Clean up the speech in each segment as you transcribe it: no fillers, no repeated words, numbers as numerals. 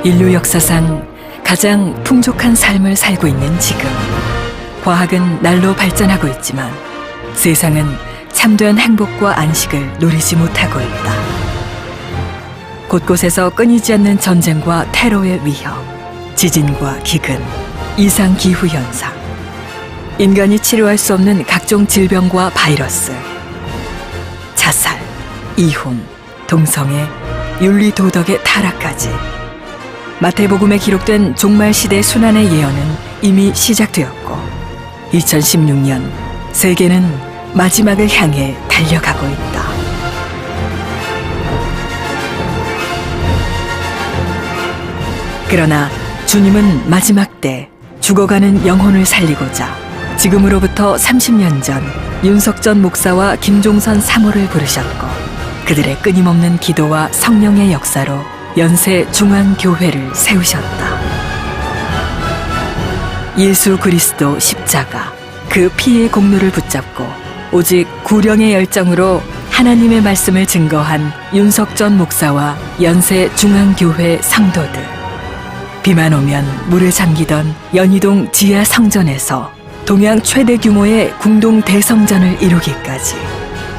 인류 역사상 가장 풍족한 삶을 살고 있는 지금, 과학은 날로 발전하고 있지만 세상은 참된 행복과 안식을 누리지 못하고 있다. 곳곳에서 끊이지 않는 전쟁과 테러의 위협, 지진과 기근, 이상 기후 현상, 인간이 치료할 수 없는 각종 질병과 바이러스, 자살, 이혼, 동성애, 윤리 도덕의 타락까지 마태복음에 기록된 종말 시대 순환의 예언은 이미 시작되었고 2016년 세계는 마지막을 향해 달려가고 있다. 그러나 주님은 마지막 때 죽어가는 영혼을 살리고자 지금으로부터 30년 전 윤석전 목사와 김종선 사모를 부르셨고 그들의 끊임없는 기도와 성령의 역사로 연세 중앙교회를 세우셨다. 예수 그리스도 십자가, 그 피의 공로를 붙잡고 오직 구령의 열정으로 하나님의 말씀을 증거한 윤석전 목사와 연세 중앙교회 성도들. 비만 오면 물에 잠기던 연희동 지하 성전에서 동양 최대 규모의 궁동 대성전을 이루기까지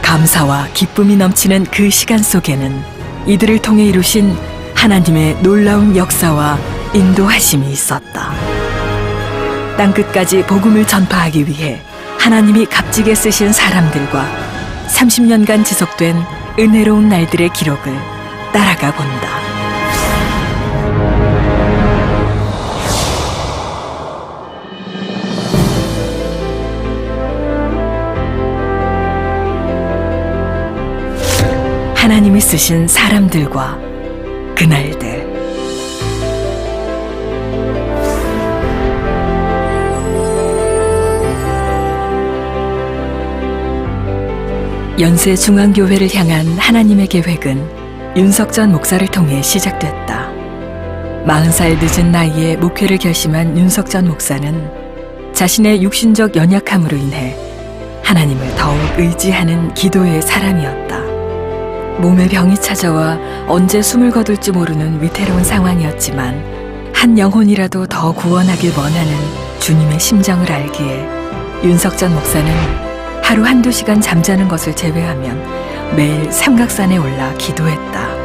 감사와 기쁨이 넘치는 그 시간 속에는 이들을 통해 이루신 하나님의 놀라운 역사와 인도하심이 있었다. 땅끝까지 복음을 전파하기 위해 하나님이 값지게 쓰신 사람들과 30년간 지속된 은혜로운 날들의 기록을 따라가 본다. 하나님이 쓰신 사람들과 그날들. 연세 중앙교회를 향한 하나님의 계획은 윤석전 목사를 통해 시작됐다. 40살 늦은 나이에 목회를 결심한 윤석전 목사는 자신의 육신적 연약함으로 인해 하나님을 더욱 의지하는 기도의 사람이었다. 몸에 병이 찾아와 언제 숨을 거둘지 모르는 위태로운 상황이었지만 한 영혼이라도 더 구원하길 원하는 주님의 심정을 알기에 윤석전 목사는 하루 한두 시간 잠자는 것을 제외하면 매일 삼각산에 올라 기도했다.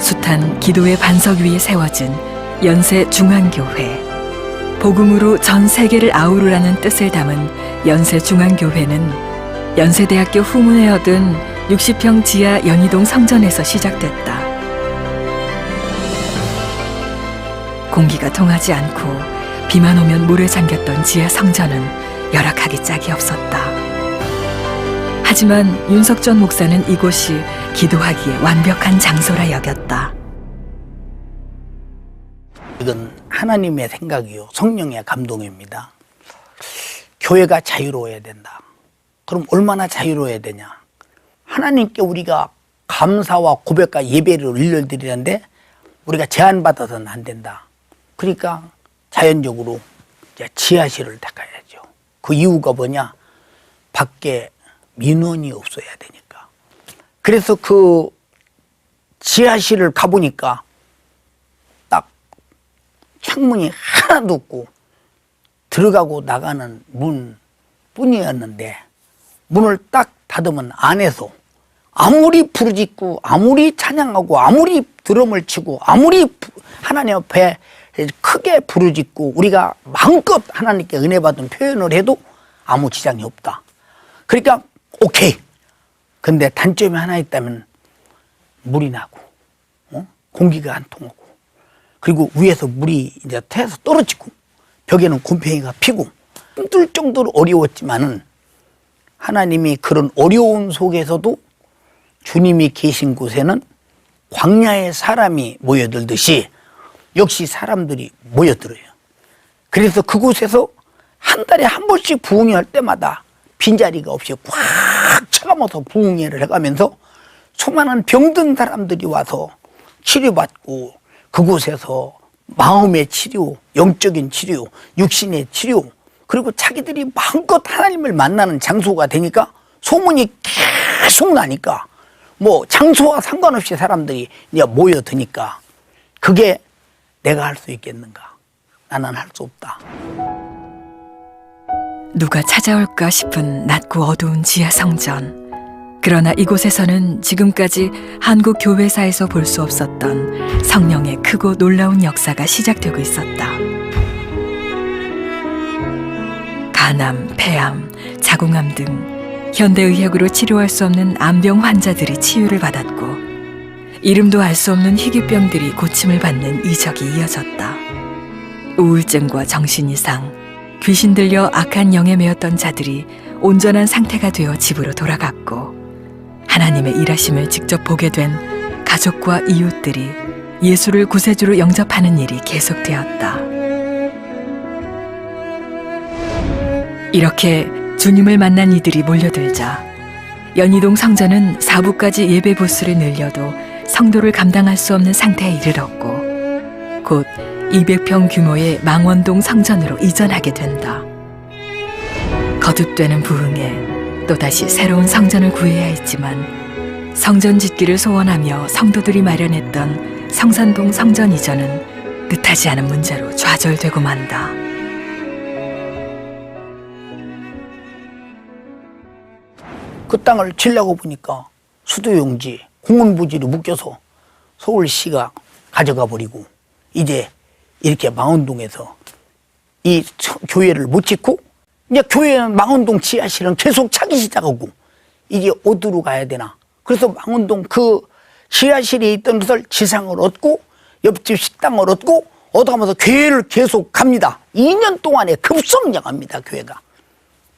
숱한 기도의 반석 위에 세워진 연세 중앙교회. 복음으로 전 세계를 아우르라는 뜻을 담은 연세 중앙교회는 연세대학교 후문에 얻은 60평 지하 연희동 성전에서 시작됐다. 공기가 통하지 않고 비만 오면 물에 잠겼던 지하 성전은 열악하기 짝이 없었다. 하지만 윤석전 목사는 이곳이 기도하기에 완벽한 장소라 여겼다. 이건 하나님의 생각이요, 성령의 감동입니다. 교회가 자유로워야 된다. 그럼 얼마나 자유로워야 되냐? 하나님께 우리가 감사와 고백과 예배를 올려드리는데 우리가 제한받아서는 안 된다. 그러니까 자연적으로 이제 지하실을 택해야죠. 그 이유가 뭐냐? 밖에 민원이 없어야 되니까. 그래서 그 지하실을 가보니까 딱 창문이 하나도 없고 들어가고 나가는 문뿐이었는데 문을 딱 닫으면 안에서 아무리 부르짖고 아무리 찬양하고 아무리 드럼을 치고 아무리 하나님 앞에 크게 부르짖고 우리가 마음껏 하나님께 은혜 받은 표현을 해도 아무 지장이 없다. 그러니까 오케이. 근데 단점이 하나 있다면 물이 나고 공기가 안 통하고 그리고 위에서 물이 이제 태에서 떨어지고 벽에는 곰팡이가 피고 힘들 정도로 어려웠지만은 하나님이 그런 어려운 속에서도 주님이 계신 곳에는 광야에 사람이 모여들듯이 역시 사람들이 모여들어요. 그래서 그곳에서 한 달에 한 번씩 부흥회 할 때마다 빈자리가 없이 꽉 차가면서 부흥회를 해가면서 수많은 병든 사람들이 와서 치료받고 그곳에서 마음의 치료, 영적인 치료, 육신의 치료, 그리고 자기들이 마음껏 하나님을 만나는 장소가 되니까 소문이 계속 나니까 뭐 장소와 상관없이 사람들이 이제 모여드니까 그게 내가 할 수 있겠는가? 나는 할 수 없다. 누가 찾아올까 싶은 낮고 어두운 지하 성전. 그러나 이곳에서는 지금까지 한국 교회사에서 볼 수 없었던 성령의 크고 놀라운 역사가 시작되고 있었다. 간암, 폐암, 자궁암 등 현대의학으로 치료할 수 없는 암병 환자들이 치유를 받았고 이름도 알 수 없는 희귀병들이 고침을 받는 이적이 이어졌다. 우울증과 정신이상, 귀신 들려 악한 영에 매였던 자들이 온전한 상태가 되어 집으로 돌아갔고 하나님의 일하심을 직접 보게 된 가족과 이웃들이 예수를 구세주로 영접하는 일이 계속되었다. 이렇게 주님을 만난 이들이 몰려들자 연희동 성전은 4부까지 예배 부스를 늘려도 성도를 감당할 수 없는 상태에 이르렀고 곧 200평 규모의 망원동 성전으로 이전하게 된다. 거듭되는 부흥에 또다시 새로운 성전을 구해야 했지만 성전 짓기를 소원하며 성도들이 마련했던 성산동 성전 이전은 뜻하지 않은 문제로 좌절되고 만다. 그 땅을 치려고 보니까 수도용지, 공원부지로 묶여서 서울시가 가져가 버리고 이제 이렇게 망원동에서 이 교회를 못 짓고 이제 교회는 망원동 지하실은 계속 차기 시작하고 이게 어디로 가야 되나. 그래서 망원동 그 지하실에 있던 것을 지상을 얻고 옆집 식당을 얻고 얻어가면서 교회를 계속 갑니다. 2년 동안에 급성장합니다. 교회가.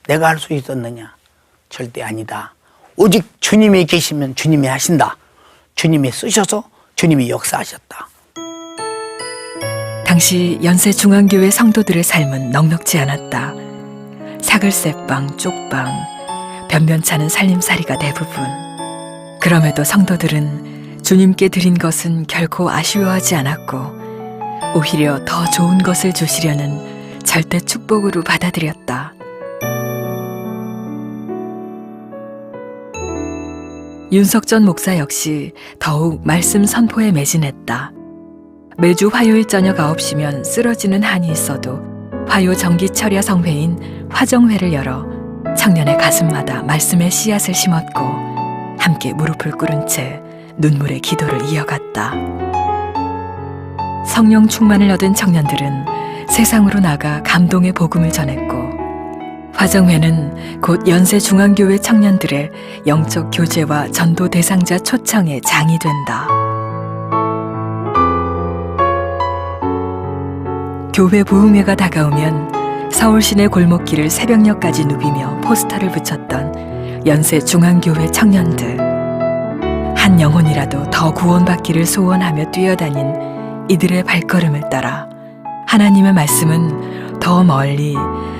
내가 할 수 있었느냐? 절대 아니다. 오직 주님이 계시면 주님이 하신다. 주님이 쓰셔서 주님이 역사하셨다. 당시 연세중앙교회 성도들의 삶은 넉넉지 않았다. 사글세방, 쪽방, 변변찮은 살림살이가 대부분. 그럼에도 성도들은 주님께 드린 것은 결코 아쉬워하지 않았고 오히려 더 좋은 것을 주시려는 절대 축복으로 받아들였다. 윤석전 목사 역시 더욱 말씀 선포에 매진했다. 매주 화요일 저녁 9시면 쓰러지는 한이 있어도 화요 정기철야 성회인 화정회를 열어 청년의 가슴마다 말씀의 씨앗을 심었고 함께 무릎을 꿇은 채 눈물의 기도를 이어갔다. 성령 충만을 얻은 청년들은 세상으로 나가 감동의 복음을 전했고 화정회는 곧 연세중앙교회 청년들의 영적 교제와 전도 대상자 초청의 장이 된다. 교회 부흥회가 다가오면 서울 시내 골목길을 새벽녘까지 누비며 포스터를 붙였던 연세중앙교회 청년들. 한 영혼이라도 더 구원받기를 소원하며 뛰어다닌 이들의 발걸음을 따라 하나님의 말씀은 더 멀리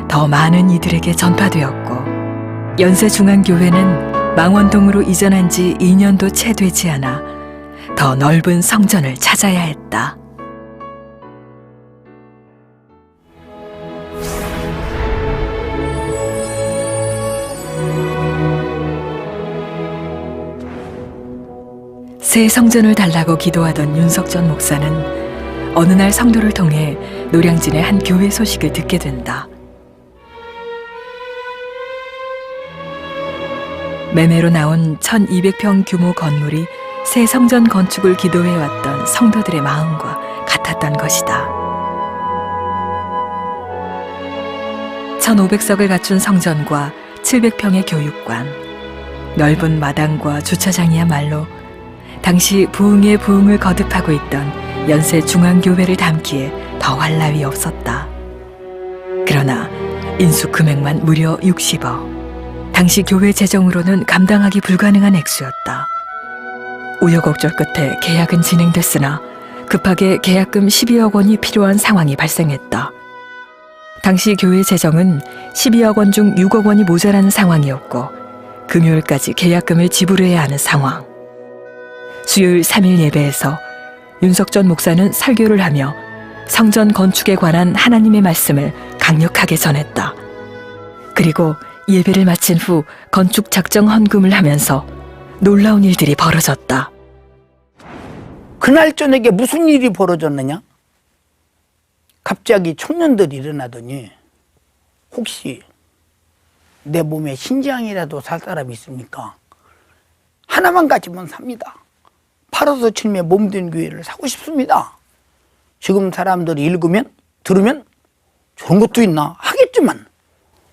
더 많은 이들에게 전파되었고 연세중앙교회는 망원동으로 이전한 지 2년도 채 되지 않아 더 넓은 성전을 찾아야 했다. 새 성전을 달라고 기도하던 윤석전 목사는 어느 날 성도를 통해 노량진의 한 교회 소식을 듣게 된다. 매매로 나온 1200평 규모 건물이 새 성전 건축을 기도해왔던 성도들의 마음과 같았던 것이다. 1500석을 갖춘 성전과 700평의 교육관, 넓은 마당과 주차장이야말로 당시 부흥의 부흥을 거듭하고 있던 연세중앙교회를 담기에 더할 나위 없었다. 그러나 인수 금액만 무려 60억. 당시 교회 재정으로는 감당하기 불가능한 액수였다. 우여곡절 끝에 계약은 진행됐으나 급하게 계약금 12억 원이 필요한 상황이 발생했다. 당시 교회 재정은 12억 원 중 6억 원이 모자라는 상황이었고 금요일까지 계약금을 지불해야 하는 상황. 수요일 3일 예배에서 윤석전 목사는 설교를 하며 성전 건축에 관한 하나님의 말씀을 강력하게 전했다. 그리고 예배를 마친 후 건축 작정 헌금을 하면서 놀라운 일들이 벌어졌다. 그날 저녁에 무슨 일이 벌어졌느냐? 갑자기 청년들이 일어나더니 혹시 내 몸에 신장이라도 살 사람이 있습니까? 하나만 가지면 삽니다. 팔아서 칠매 몸된 교회를 사고 싶습니다. 지금 사람들이 들으면 저런 것도 있나 하겠지만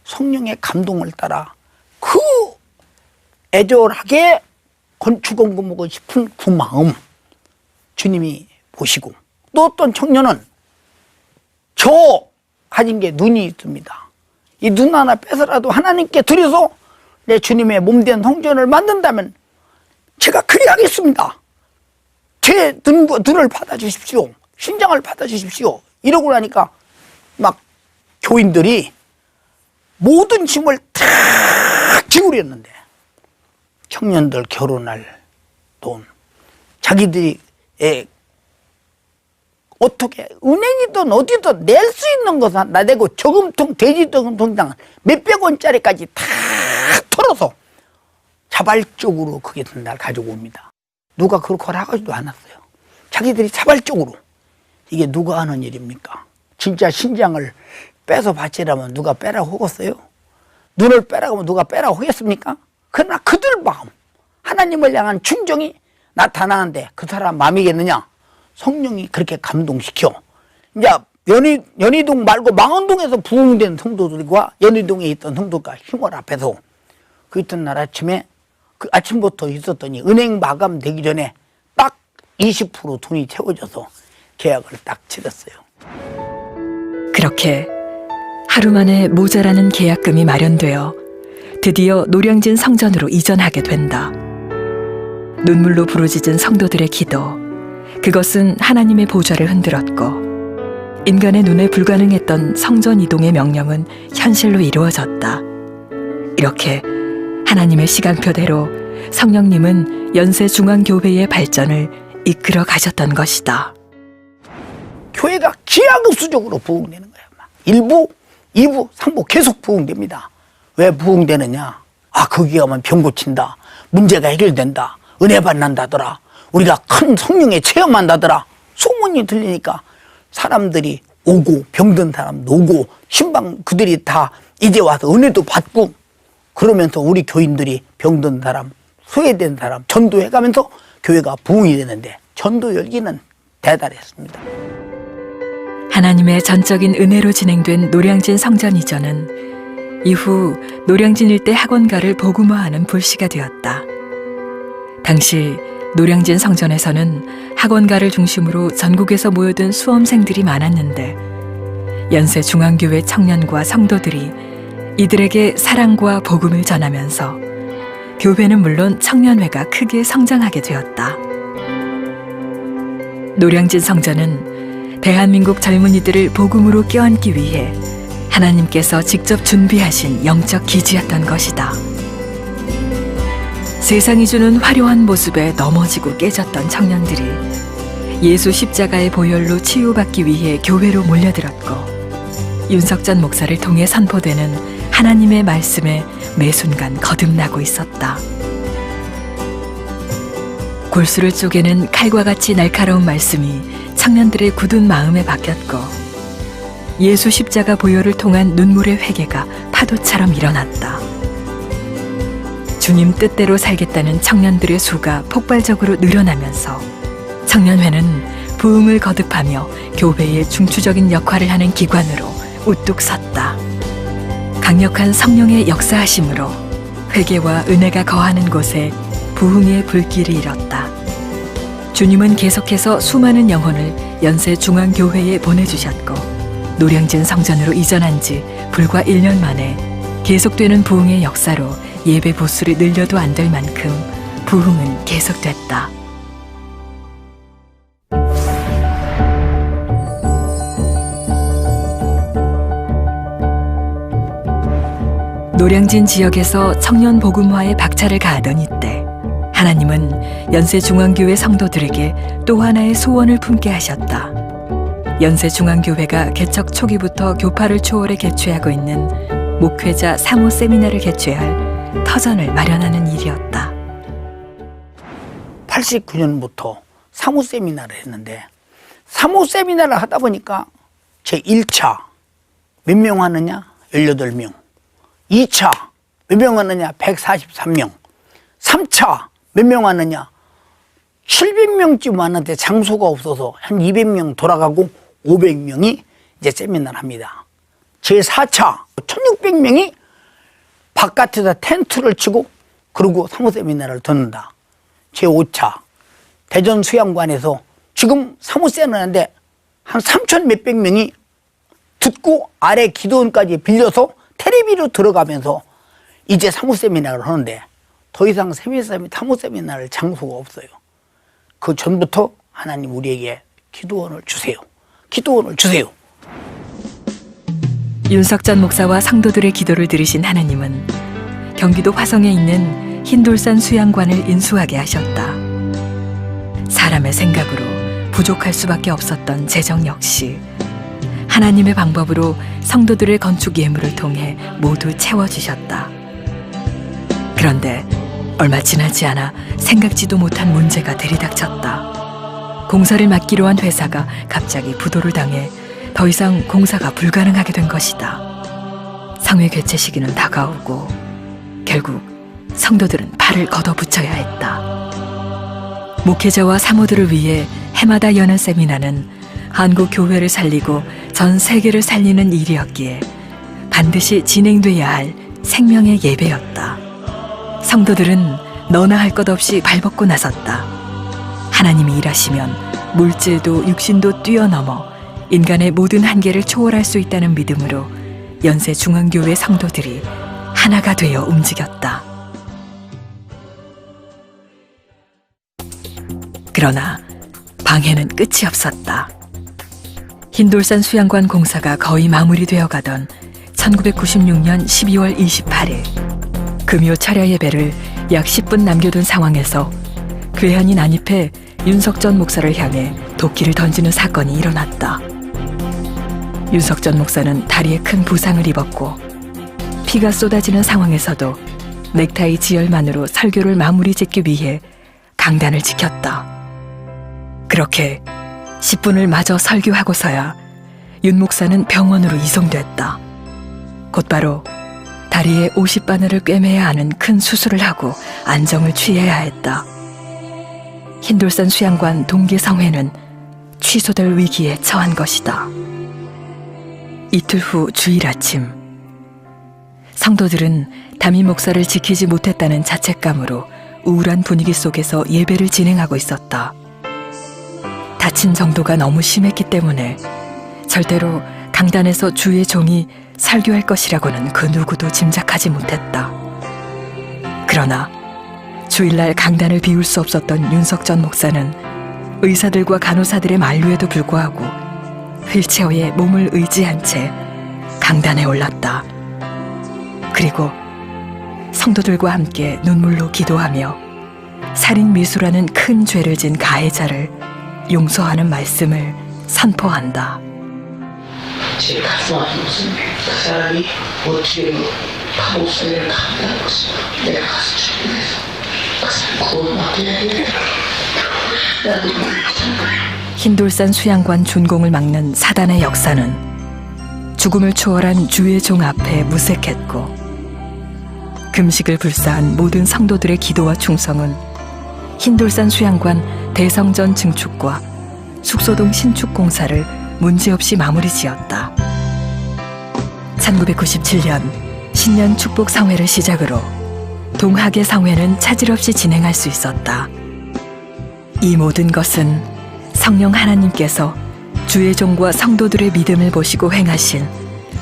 성령의 감동을 따라 그 애절하게 건축헌금하고 싶은 그 마음 주님이 보시고, 또 어떤 청년은 저 가진 게 눈이 있습니다. 이 눈 하나 빼서라도 하나님께 드려서 내 주님의 몸된 성전을 만든다면 제가 그리 하겠습니다. 제 눈을 받아주십시오. 신장을 받아주십시오. 이러고 나니까 막 교인들이 모든 짐을 다 지우렸는데 청년들 결혼할 돈, 자기들이 어떻게 은행이든 어디든 낼 수 있는 것은 다 내고 저금통, 돼지저금통당 몇백 원짜리까지 다 털어서 자발적으로 그게 날 가지고 옵니다. 누가 그걸 허락하지도 않았어요. 자기들이 자발적으로. 이게 누가 하는 일입니까? 진짜 신장을 빼서 바치라면 누가 빼라고 하겠어요? 눈을 빼라고 하면 누가 빼라고 하겠습니까? 그러나 그들 마음, 하나님을 향한 충정이 나타나는데 그 사람 마음이겠느냐? 성령이 그렇게 감동시켜. 이제 연희동 말고 망원동에서 부흥된 성도들과 연희동에 있던 성도가 힘을 합해서 그 이튿날 아침에 그 아침부터 있었더니 은행 마감되기 전에 딱 20% 돈이 채워져서 계약을 딱 치렀어요. 그렇게 하루 만에 모자라는 계약금이 마련되어 드디어 노량진 성전으로 이전하게 된다. 눈물로 부르짖은 성도들의 기도, 그것은 하나님의 보좌를 흔들었고 인간의 눈에 불가능했던 성전 이동의 명령은 현실로 이루어졌다. 이렇게 하나님의 시간표대로 성령님은 연세중앙교회의 발전을 이끌어 가셨던 것이다. 교회가 기하급수적으로 부흥되는 거야. 1부, 2부, 3부 계속 부흥됩니다. 왜 부흥되느냐? 거기 가면 병 고친다. 문제가 해결된다. 은혜 받는다더라. 우리가 큰 성령의 체험한다더라. 소문이 들리니까 사람들이 오고, 병든 사람도 오고, 신방 그들이 다 이제 와서 은혜도 받고, 그러면서 우리 교인들이 병든 사람, 소외된 사람 전도해가면서 교회가 부흥이 되는데 전도 열기는 대단했습니다. 하나님의 전적인 은혜로 진행된 노량진 성전 이전은 이후 노량진 일대 학원가를 복음화하는 불씨가 되었다. 당시 노량진 성전에서는 학원가를 중심으로 전국에서 모여든 수험생들이 많았는데 연세중앙교회 청년과 성도들이 이들에게 사랑과 복음을 전하면서 교회는 물론 청년회가 크게 성장하게 되었다. 노량진 성전은 대한민국 젊은이들을 복음으로 껴안기 위해 하나님께서 직접 준비하신 영적 기지였던 것이다. 세상이 주는 화려한 모습에 넘어지고 깨졌던 청년들이 예수 십자가의 보혈로 치유받기 위해 교회로 몰려들었고 윤석전 목사를 통해 선포되는 하나님의 말씀에 매 순간 거듭나고 있었다. 골수를 쪼개는 칼과 같이 날카로운 말씀이 청년들의 굳은 마음에 박혔고 예수 십자가 보혈을 통한 눈물의 회개가 파도처럼 일어났다. 주님 뜻대로 살겠다는 청년들의 수가 폭발적으로 늘어나면서 청년회는 부흥을 거듭하며 교회의 중추적인 역할을 하는 기관으로 우뚝 섰다. 강력한 성령의 역사하심으로 회개와 은혜가 거하는 곳에 부흥의 불길이 일었다. 주님은 계속해서 수많은 영혼을 연세중앙교회에 보내주셨고 노량진 성전으로 이전한 지 불과 1년 만에 계속되는 부흥의 역사로 예배 보수를 늘려도 안 될 만큼 부흥은 계속됐다. 노량진 지역에서 청년 복음화에 박차를 가하던 이때 하나님은 연세중앙교회 성도들에게 또 하나의 소원을 품게 하셨다. 연세중앙교회가 개척 초기부터 교파를 초월해 개최하고 있는 목회자 사모 세미나를 개최할 터전을 마련하는 일이었다. 89년부터 사모 세미나를 했는데 사모 세미나를 하다 보니까 제 1차 몇 명 하느냐? 18명. 2차 몇 명 하느냐? 143명. 3차 몇 명 하느냐? 700명쯤 하는데 장소가 없어서 한 200명 돌아가고 500명이 이제 세미나를 합니다. 제 4차 1600명이 바깥에서 텐트를 치고 그러고 사모 세미나를 듣는다. 제 5차 대전 수양관에서 지금 사모 세미나인데 한 3천 몇백 명이 듣고 아래 기도원까지 빌려서 텔레비로 들어가면서 이제 사모 세미나를 하는데 더 이상 사모 세미나를 장소가 없어요. 그 전부터 하나님 우리에게 기도원을 주세요. 기도원을 주세요. 윤석전 목사와 성도들의 기도를 들으신 하나님은 경기도 화성에 있는 흰돌산 수양관을 인수하게 하셨다. 사람의 생각으로 부족할 수밖에 없었던 재정 역시 하나님의 방법으로 성도들의 건축 예물을 통해 모두 채워주셨다. 그런데 얼마 지나지 않아 생각지도 못한 문제가 들이닥쳤다. 공사를 맡기로 한 회사가 갑자기 부도를 당해 더 이상 공사가 불가능하게 된 것이다. 상회 개최 시기는 다가오고 결국 성도들은 발을 걷어붙여야 했다. 목회자와 사모들을 위해 해마다 여는 세미나는 한국 교회를 살리고 전 세계를 살리는 일이었기에 반드시 진행돼야 할 생명의 예배였다. 성도들은 너나 할 것 없이 발벗고 나섰다. 하나님이 일하시면 물질도 육신도 뛰어넘어 인간의 모든 한계를 초월할 수 있다는 믿음으로 연세중앙교회 성도들이 하나가 되어 움직였다. 그러나 방해는 끝이 없었다. 흰돌산 수양관 공사가 거의 마무리되어 가던 1996년 12월 28일 금요 철야 예배를 약 10분 남겨둔 상황에서 괴한이 난입해 윤석전 목사를 향해 도끼를 던지는 사건이 일어났다. 윤석전 목사는 다리에 큰 부상을 입었고 피가 쏟아지는 상황에서도 넥타이 지혈만으로 설교를 마무리 짓기 위해 강단을 지켰다. 그렇게 10분을 마저 설교하고서야 윤 목사는 병원으로 이송됐다. 곧바로 다리에 50바늘을 꿰매야 하는 큰 수술을 하고 안정을 취해야 했다. 흰돌산 수양관 동계성회는 취소될 위기에 처한 것이다. 이틀 후 주일 아침, 성도들은 담임 목사를 지키지 못했다는 자책감으로 우울한 분위기 속에서 예배를 진행하고 있었다. 다친 정도가 너무 심했기 때문에 절대로 강단에서 주의 종이 설교할 것이라고는 그 누구도 짐작하지 못했다. 그러나 주일날 강단을 비울 수 없었던 윤석전 목사는 의사들과 간호사들의 만류에도 불구하고 휠체어에 몸을 의지한 채 강단에 올랐다. 그리고 성도들과 함께 눈물로 기도하며 살인 미수라는 큰 죄를 진 가해자를 용서하는 말씀을 선포한다. 제 가슴 아픈 것은 그 사람이 어떻게 감옥살이를 감당한 것을 내가 가서 준비해서 그 사람 구원받게 해야 나도 흰돌산 수양관 준공을 막는 사단의 역사는 죽음을 초월한 주의 종 앞에 무색했고 금식을 불사한 모든 성도들의 기도와 충성은 흰돌산 수양관 대성전 증축과 숙소동 신축 공사를 문제없이 마무리 지었다. 1997년 신년 축복 상회를 시작으로 동학의 상회는 차질 없이 진행할 수 있었다. 이 모든 것은 성령 하나님께서 주의 종과 성도들의 믿음을 보시고 행하신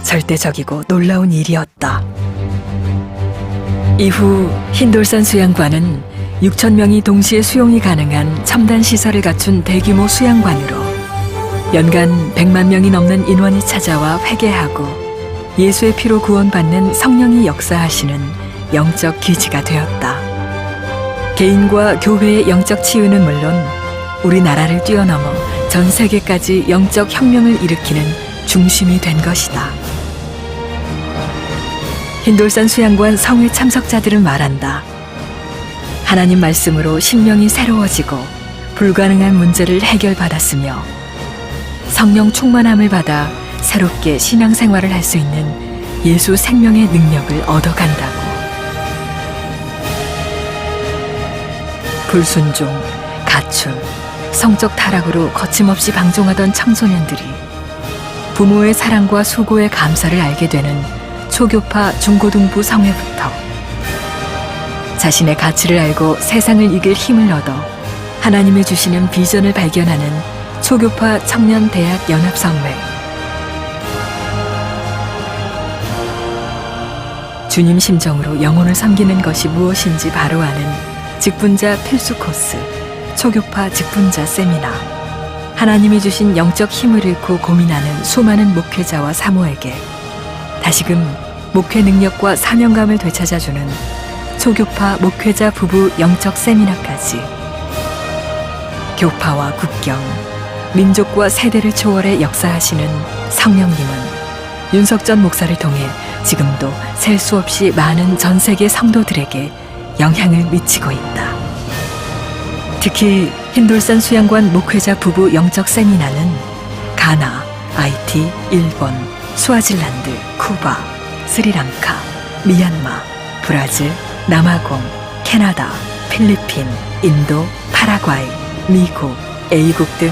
절대적이고 놀라운 일이었다. 이후 흰돌산 수양관은 6,000명이 동시에 수용이 가능한 첨단 시설을 갖춘 대규모 수양관으로 연간 100만 명이 넘는 인원이 찾아와 회개하고 예수의 피로 구원받는 성령이 역사하시는 영적 기지가 되었다. 개인과 교회의 영적 치유는 물론 우리나라를 뛰어넘어 전 세계까지 영적 혁명을 일으키는 중심이 된 것이다. 흰돌산 수양관 성회 참석자들은 말한다. 하나님 말씀으로 심령이 새로워지고 불가능한 문제를 해결받았으며 성령 충만함을 받아 새롭게 신앙생활을 할 수 있는 예수 생명의 능력을 얻어간다고. 불순종, 가출, 성적 타락으로 거침없이 방종하던 청소년들이 부모의 사랑과 수고의 감사를 알게 되는 초교파 중고등부 성회부터 자신의 가치를 알고 세상을 이길 힘을 얻어 하나님이 주시는 비전을 발견하는 초교파 청년대학 연합성회, 주님 심정으로 영혼을 섬기는 것이 무엇인지 바로 아는 직분자 필수 코스, 초교파 직분자 세미나, 하나님이 주신 영적 힘을 잃고 고민하는 수많은 목회자와 사모에게 다시금 목회 능력과 사명감을 되찾아주는 초교파 목회자 부부 영적 세미나까지 교파와 국경, 민족과 세대를 초월해 역사하시는 성령님은 윤석전 목사를 통해 지금도 셀 수 없이 많은 전 세계 성도들에게 영향을 미치고 있다. 특히 흰돌산 수양관 목회자 부부 영적 세미나는 가나, 아이티, 일본, 스와질란드, 쿠바, 스리랑카, 미얀마, 브라질, 남아공, 캐나다, 필리핀, 인도, 파라과이, 미국, A국 등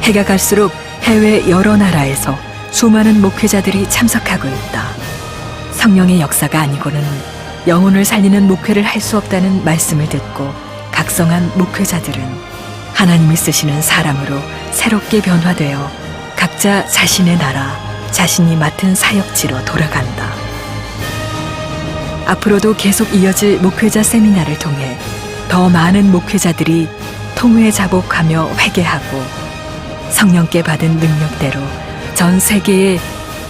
해가 갈수록 해외 여러 나라에서 수많은 목회자들이 참석하고 있다. 성령의 역사가 아니고는 영혼을 살리는 목회를 할 수 없다는 말씀을 듣고 각성한 목회자들은 하나님이 쓰시는 사람으로 새롭게 변화되어 각자 자신의 나라, 자신이 맡은 사역지로 돌아간다. 앞으로도 계속 이어질 목회자 세미나를 통해 더 많은 목회자들이 통회 자복하며 회개하고 성령께 받은 능력대로 전 세계에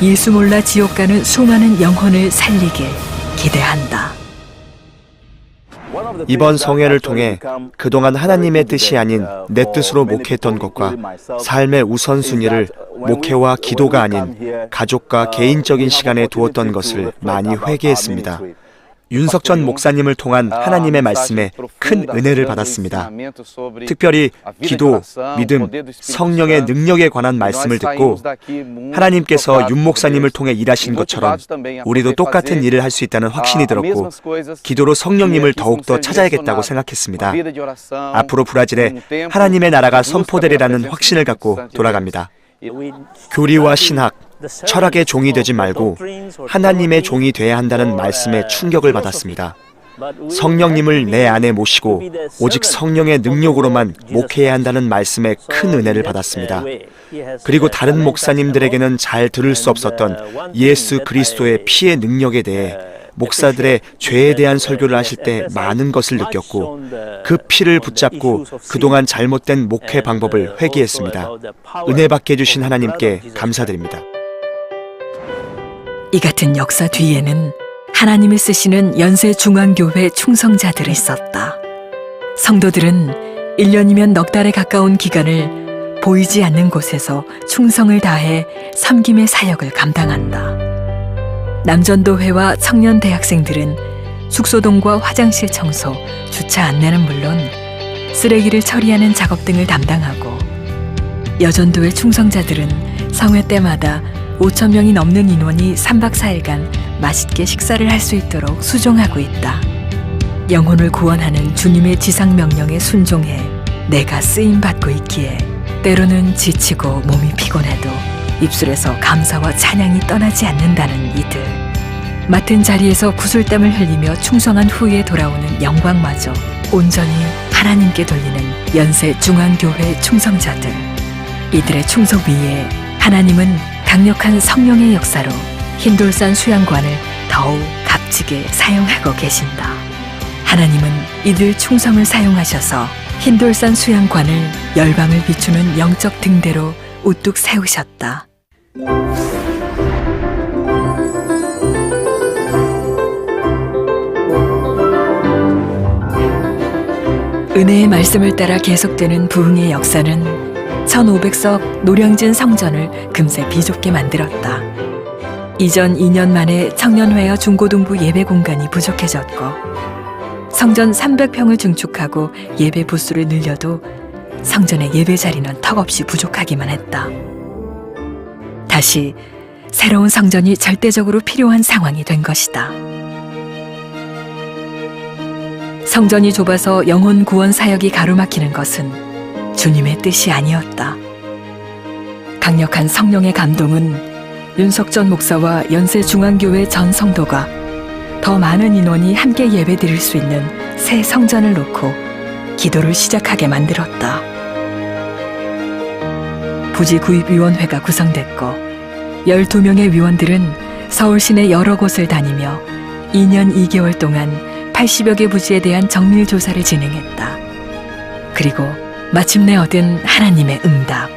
예수 몰라 지옥 가는 수많은 영혼을 살리길 기대한다. 이번 성회를 통해 그동안 하나님의 뜻이 아닌 내 뜻으로 목회했던 것과 삶의 우선순위를 목회와 기도가 아닌 가족과 개인적인 시간에 두었던 것을 많이 회개했습니다. 윤석전 목사님을 통한 하나님의 말씀에 큰 은혜를 받았습니다. 특별히 기도, 믿음, 성령의 능력에 관한 말씀을 듣고 하나님께서 윤 목사님을 통해 일하신 것처럼 우리도 똑같은 일을 할 수 있다는 확신이 들었고 기도로 성령님을 더욱더 찾아야겠다고 생각했습니다. 앞으로 브라질에 하나님의 나라가 선포되리라는 확신을 갖고 돌아갑니다. 교리와 신학, 철학의 종이 되지 말고 하나님의 종이 돼야 한다는 말씀에 충격을 받았습니다. 성령님을 내 안에 모시고 오직 성령의 능력으로만 목회해야 한다는 말씀에 큰 은혜를 받았습니다. 그리고 다른 목사님들에게는 잘 들을 수 없었던 예수 그리스도의 피의 능력에 대해 목사들의 죄에 대한 설교를 하실 때 많은 것을 느꼈고 그 피를 붙잡고 그동안 잘못된 목회 방법을 회개했습니다. 은혜 받게 해주신 하나님께 감사드립니다. 이 같은 역사 뒤에는 하나님이 쓰시는 연세 중앙교회 충성자들이 있었다. 성도들은 1년이면 넉 달에 가까운 기간을 보이지 않는 곳에서 충성을 다해 섬김의 사역을 감당한다. 남전도회와 청년 대학생들은 숙소동과 화장실 청소, 주차 안내는 물론 쓰레기를 처리하는 작업 등을 담당하고 여전도회 충성자들은 성회 때마다 5,000명이 넘는 인원이 3박 4일간 맛있게 식사를 할 수 있도록 수종하고 있다. 영혼을 구원하는 주님의 지상 명령에 순종해 내가 쓰임받고 있기에 때로는 지치고 몸이 피곤해도 입술에서 감사와 찬양이 떠나지 않는다는 이들. 맡은 자리에서 구슬땀을 흘리며 충성한 후에 돌아오는 영광마저 온전히 하나님께 돌리는 연세 중앙교회 충성자들. 이들의 충성 위에 하나님은 강력한 성령의 역사로 흰돌산 수양관을 더욱 값지게 사용하고 계신다. 하나님은 이들 충성을 사용하셔서 흰돌산 수양관을 열방을 비추는 영적 등대로 우뚝 세우셨다. 은혜의 말씀을 따라 계속되는 부흥의 역사는 1500석 노량진 성전을 금세 비좁게 만들었다. 이전 2년 만에 청년회와 중고등부 예배 공간이 부족해졌고 성전 300평을 증축하고 예배 부수를 늘려도 성전의 예배 자리는 턱없이 부족하기만 했다. 다시 새로운 성전이 절대적으로 필요한 상황이 된 것이다. 성전이 좁아서 영혼 구원 사역이 가로막히는 것은 주님의 뜻이 아니었다. 강력한 성령의 감동은 윤석전 목사와 연세중앙교회 전 성도가 더 많은 인원이 함께 예배드릴 수 있는 새 성전을 놓고 기도를 시작하게 만들었다. 부지구입위원회가 구성됐고 12명의 위원들은 서울 시내 여러 곳을 다니며 2년 2개월 동안 80여 개 부지에 대한 정밀 조사를 진행했다. 그리고 마침내 얻은 하나님의 응답.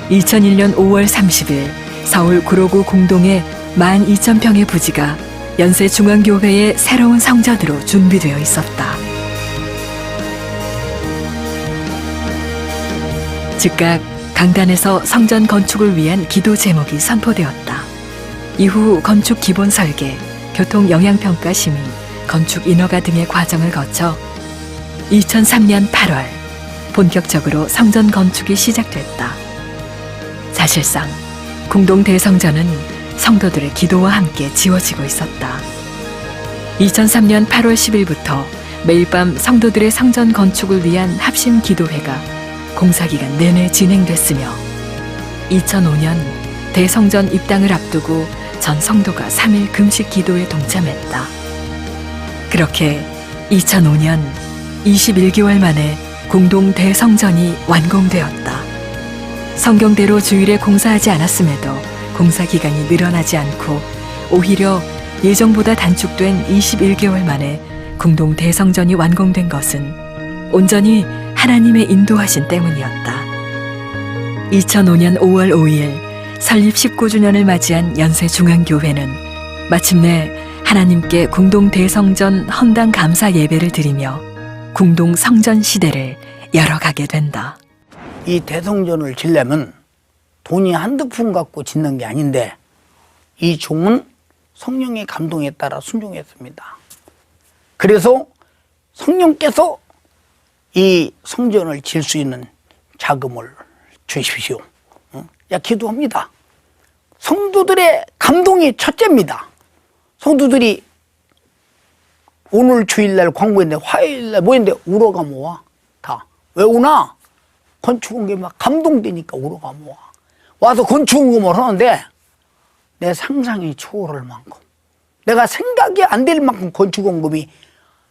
2001년 5월 30일 서울 구로구 공동의 12,000평의 부지가 연세중앙교회의 새로운 성전으로 준비되어 있었다. 즉각 강단에서 성전 건축을 위한 기도 제목이 선포되었다. 이후 건축 기본 설계, 교통 영향평가 심의, 건축 인허가 등의 과정을 거쳐 2003년 8월 본격적으로 성전 건축이 시작됐다. 사실상 공동 대성전은 성도들의 기도와 함께 지어지고 있었다. 2003년 8월 10일부터 매일 밤 성도들의 성전 건축을 위한 합심 기도회가 공사기간 내내 진행됐으며 2005년 대성전 입당을 앞두고 전 성도가 3일 금식 기도에 동참했다. 그렇게 2005년 21개월 만에 공동 대성전이 완공되었다. 성경대로 주일에 공사하지 않았음에도 공사 기간이 늘어나지 않고 오히려 예정보다 단축된 21개월 만에 공동 대성전이 완공된 것은 온전히 하나님의 인도하신 때문이었다. 2005년 5월 5일 설립 19주년을 맞이한 연세중앙교회는 마침내 하나님께 공동 대성전 헌당 감사 예배를 드리며 공동 성전 시대를 열어가게 된다. 이 대성전을 지려면 돈이 한두 푼 갖고 짓는 게 아닌데 이 종은 성령의 감동에 따라 순종했습니다. 그래서 성령께서 이 성전을 질 수 있는 자금을 주십시오. 기도합니다. 성도들의 감동이 첫째입니다. 성도들이 오늘 주일날 광고했는데 화요일날 뭐했는데 우러가 모아. 다. 왜 오나? 건축원금이 막 감동되니까 우러가 모아. 와서 건축원금을 하는데 내 상상이 초월할 만큼 내가 생각이 안 될 만큼 건축원금이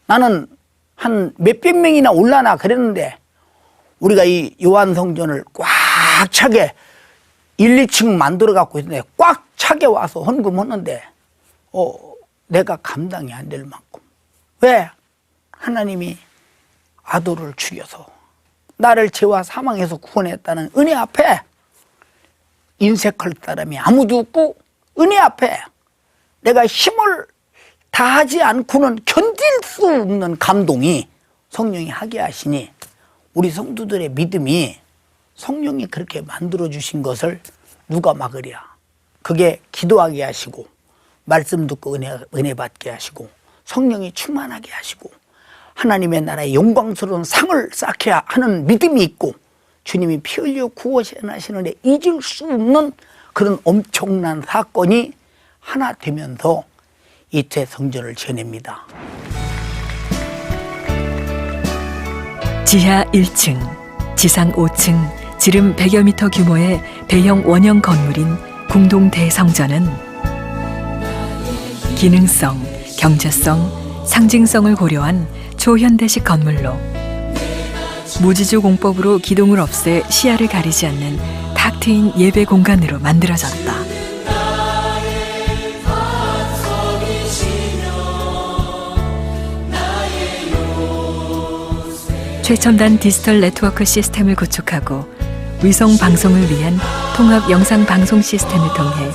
나는 한 몇백 명이나 올라나 그랬는데 우리가 이 요한성전을 꽉 차게 1, 2층 만들어 갖고 있는데 꽉 차게 와서 헌금하는데 내가 감당이 안 될 만큼 왜? 하나님이 아들을 죽여서 나를 죄와 사망에서 구원했다는 은혜 앞에 인색할 사람이 아무도 없고 은혜 앞에 내가 힘을 다하지 않고는 견딜 수 없는 감동이 성령이 하게 하시니 우리 성도들의 믿음이 성령이 그렇게 만들어주신 것을 누가 막으랴. 그게 기도하게 하시고 말씀 듣고 은혜 받게 하시고 성령이 충만하게 하시고 하나님의 나라의 영광스러운 상을 쌓게 하는 믿음이 있고 주님이 피 흘려 구원하시는데 잊을 수 없는 그런 엄청난 사건이 하나 되면서 이때 성전을 지어냅니다. 지하 1층, 지상 5층, 지름 100여 미터 규모의 대형 원형 건물인 공동 대성전은 기능성, 경제성, 상징성을 고려한 초현대식 건물로 무지주 공법으로 기둥을 없애 시야를 가리지 않는 탁 트인 예배 공간으로 만들어졌다. 최첨단 디지털 네트워크 시스템을 구축하고 위성 방송을 위한 통합 영상 방송 시스템을 통해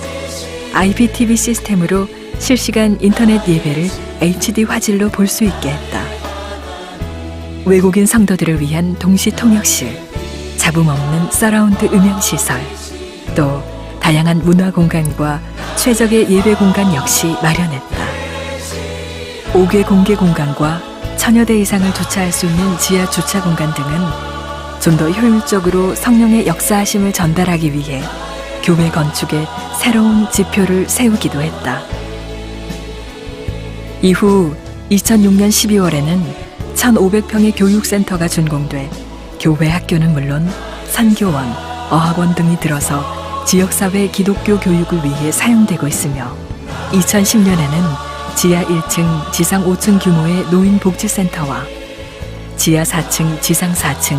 IPTV 시스템으로 실시간 인터넷 예배를 HD 화질로 볼 수 있게 했다. 외국인 성도들을 위한 동시 통역실, 잡음 없는 서라운드 음향 시설, 또 다양한 문화 공간과 최적의 예배 공간 역시 마련했다. 5개 공개 공간과 1000여 대 이상을 주차할 수 있는 지하 주차 공간 등은 좀 더 효율적으로 성령의 역사하심을 전달하기 위해 교회 건축에 새로운 지표를 세우기도 했다. 이후 2006년 12월에는 1500평의 교육센터가 준공돼 교회 학교는 물론 선교원, 어학원 등이 들어서 지역사회 기독교 교육을 위해 사용되고 있으며 2010년에는 지하 1층, 지상 5층 규모의 노인복지센터와 지하 4층, 지상 4층,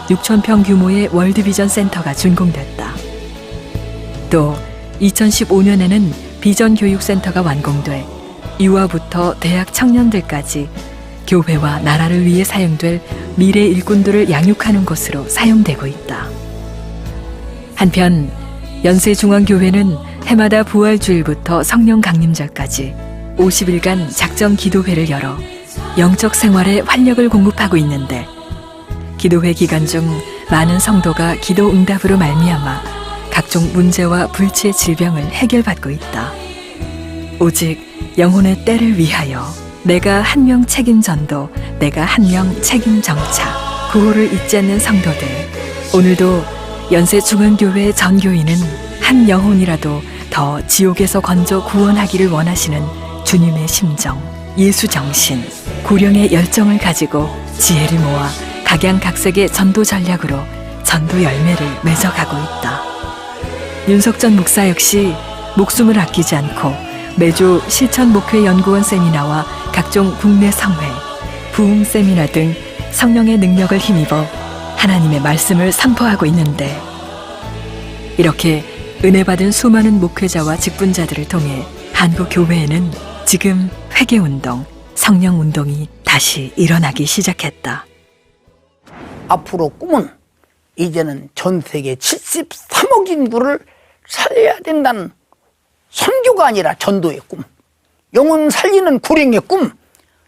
6000평 규모의 월드비전 센터가 준공됐다. 또 2015년에는 비전교육센터가 완공돼 유아부터 대학 청년들까지 교회와 나라를 위해 사용될 미래 일꾼들을 양육하는 곳으로 사용되고 있다. 한편 연세중앙교회는 해마다 부활주일부터 성령 강림절까지 50일간 작정 기도회를 열어 영적 생활에 활력을 공급하고 있는데 기도회 기간 중 많은 성도가 기도 응답으로 말미암아 각종 문제와 불치의 질병을 해결받고 있다. 오직 영혼의 때를 위하여 내가 한 명 책임 전도, 내가 한 명 책임 정차, 구호를 잊지 않는 성도들. 오늘도 연세중앙교회 전교인은 한 영혼이라도 더 지옥에서 건져 구원하기를 원하시는 주님의 심정, 예수 정신, 고령의 열정을 가지고 지혜를 모아 각양각색의 전도 전략으로 전도 열매를 맺어가고 있다. 윤석전 목사 역시 목숨을 아끼지 않고 매주 실천목회연구원 세미나와 각종 국내 성회, 부흥 세미나 등 성령의 능력을 힘입어 하나님의 말씀을 선포하고 있는데 이렇게 은혜받은 수많은 목회자와 직분자들을 통해 한국 교회에는 지금 회개운동, 성령운동이 다시 일어나기 시작했다. 앞으로 꿈은 이제는 전 세계 73억 인구를 살려야 된다는 선교가 아니라 전도의 꿈, 영혼 살리는 구령의 꿈,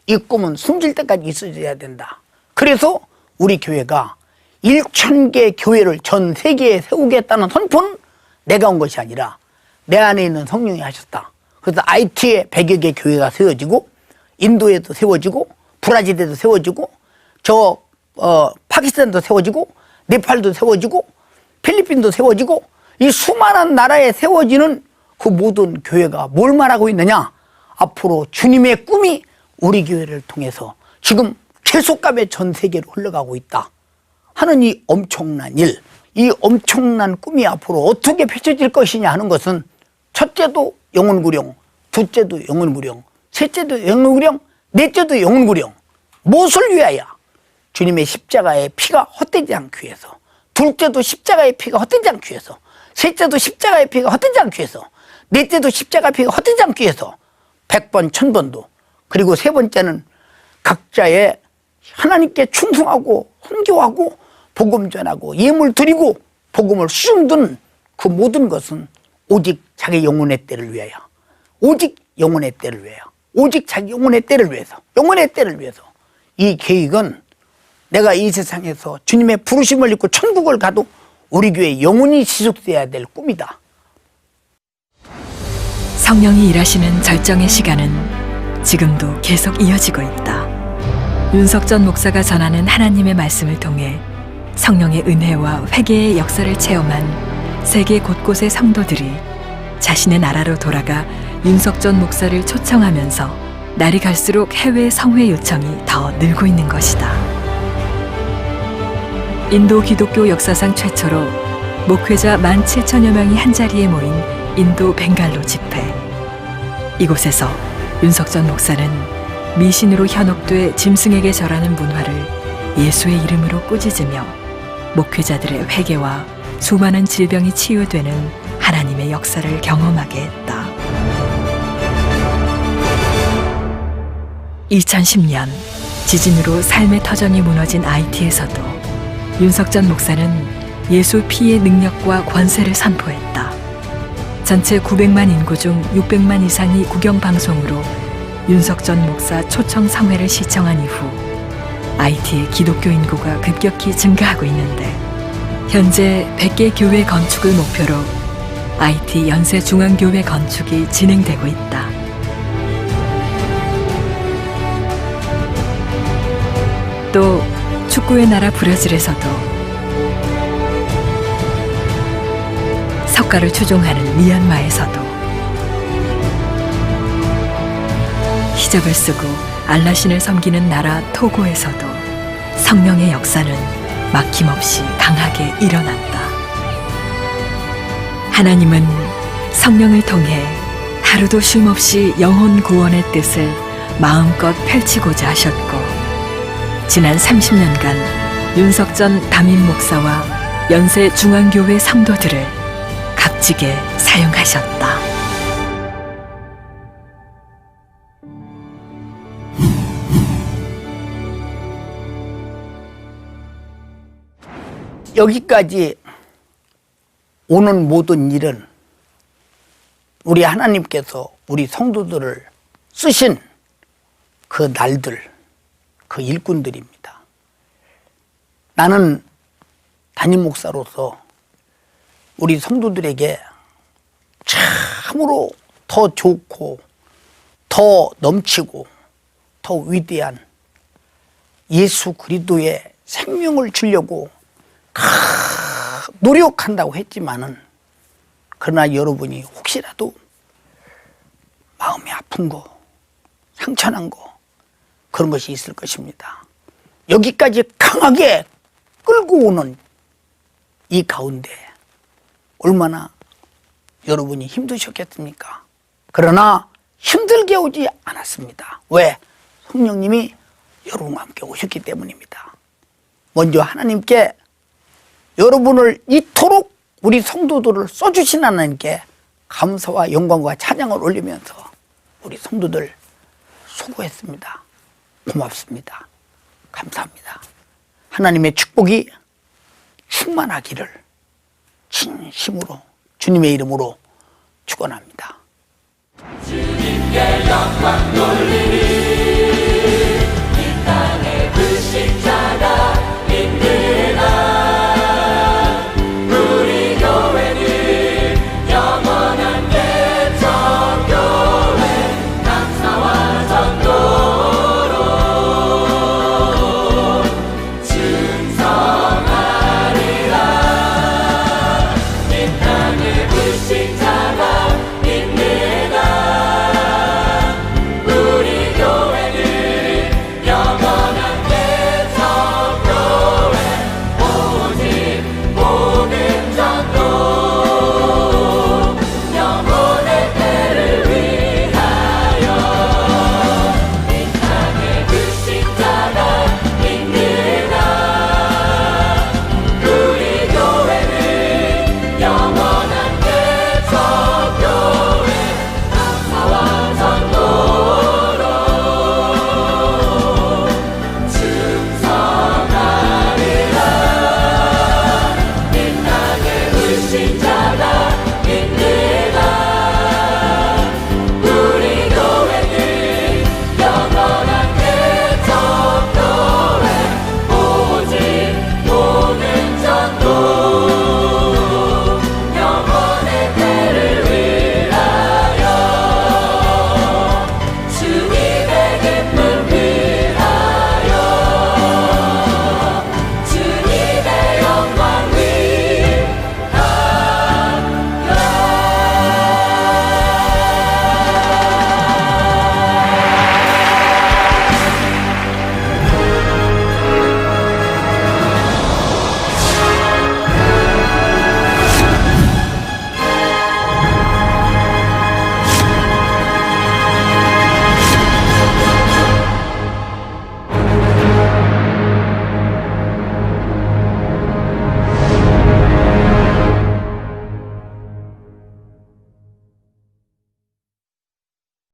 이 꿈은 숨질 때까지 있어야 된다. 그래서 우리 교회가 1000개 교회를 전 세계에 세우겠다는 선포는 내가 온 것이 아니라 내 안에 있는 성령이 하셨다. 그래서 IT에 100여 개 교회가 세워지고 인도에도 세워지고 브라질에도 세워지고 파키스탄도 세워지고 네팔도 세워지고 필리핀도 세워지고 이 수많은 나라에 세워지는 그 모든 교회가 뭘 말하고 있느냐? 앞으로 주님의 꿈이 우리 교회를 통해서 지금 계속감에 전 세계로 흘러가고 있다 하는 이 엄청난 일, 이 엄청난 꿈이 앞으로 어떻게 펼쳐질 것이냐 하는 것은 첫째도 영혼구령, 둘째도 영혼구령, 셋째도 영혼구령, 넷째도 영혼구령. 무엇을 위하여? 주님의 십자가의 피가 헛되지 않기 위해서, 둘째도 십자가의 피가 헛되지 않기 위해서, 셋째도 십자가의 피가 헛되지 않기 위해서, 넷째도 십자가의 피가 헛되지 않기 위해서 100번, 1000번도, 그리고 세 번째는 각자의 하나님께 충성하고 헌교하고 복음 전하고 예물 드리고 복음을 수중든 그 모든 것은 오직 자기 영혼의 때를 위하여, 오직 영혼의 때를 위하여, 오직 자기 영혼의 때를 위해서, 영혼의 때를 위해서. 이 계획은 내가 이 세상에서 주님의 부르심을 입고 천국을 가도 우리 교회 영원히 지속돼야 될 꿈이다. 성령이 일하시는 절정의 시간은 지금도 계속 이어지고 있다. 윤석전 목사가 전하는 하나님의 말씀을 통해 성령의 은혜와 회개의 역사를 체험한 세계 곳곳의 성도들이 자신의 나라로 돌아가 윤석전 목사를 초청하면서 날이 갈수록 해외 성회 요청이 더 늘고 있는 것이다. 인도 기독교 역사상 최초로 목회자 17,000여 명이 한자리에 모인 인도 벵갈로 집회. 이곳에서 윤석전 목사는 미신으로 현혹돼 짐승에게 절하는 문화를 예수의 이름으로 꾸짖으며 목회자들의 회개와 수많은 질병이 치유되는 하나님의 역사를 경험하게 했다. 2010년 지진으로 삶의 터전이 무너진 IT에서도 윤석전 목사는 예수 피의 능력과 권세를 선포했다. 전체 900만 인구 중 600만 이상이 국영방송으로 윤석전 목사 초청 성회를 시청한 이후 IT의 기독교 인구가 급격히 증가하고 있는데 현재 100개 교회 건축을 목표로 IT 연세 중앙교회 건축이 진행되고 있다. 또 축구의 나라 브라질에서도 석가를 추종하는 미얀마에서도 히잡을 쓰고 알라신을 섬기는 나라 토고에서도 성령의 역사는 막힘없이 강하게 일어난다. 하나님은 성령을 통해 하루도 쉼없이 영혼 구원의 뜻을 마음껏 펼치고자 하셨고 지난 30년간 윤석전 담임 목사와 연세 중앙교회 성도들을 값지게 사용하셨다. 여기까지 오는 모든 일은 우리 하나님께서 우리 성도들을 쓰신 그 날들, 그 일꾼들입니다. 나는 담임 목사로서 우리 성도들에게 참으로 더 좋고 더 넘치고 더 위대한 예수 그리스도의 생명을 주려고 노력한다고 했지만은 그러나 여러분이 혹시라도 마음이 아픈 거, 상처난 거 그런 것이 있을 것입니다. 여기까지 강하게 끌고 오는 이 가운데 얼마나 여러분이 힘드셨겠습니까? 그러나 힘들게 오지 않았습니다. 왜? 성령님이 여러분과 함께 오셨기 때문입니다. 먼저 하나님께 여러분을 이토록 우리 성도들을 써주신 하나님께 감사와 영광과 찬양을 올리면서 우리 성도들 수고했습니다. 고맙습니다. 감사합니다. 하나님의 축복이 충만하기를 진심으로 주님의 이름으로 축원합니다. 주님께 영광 돌리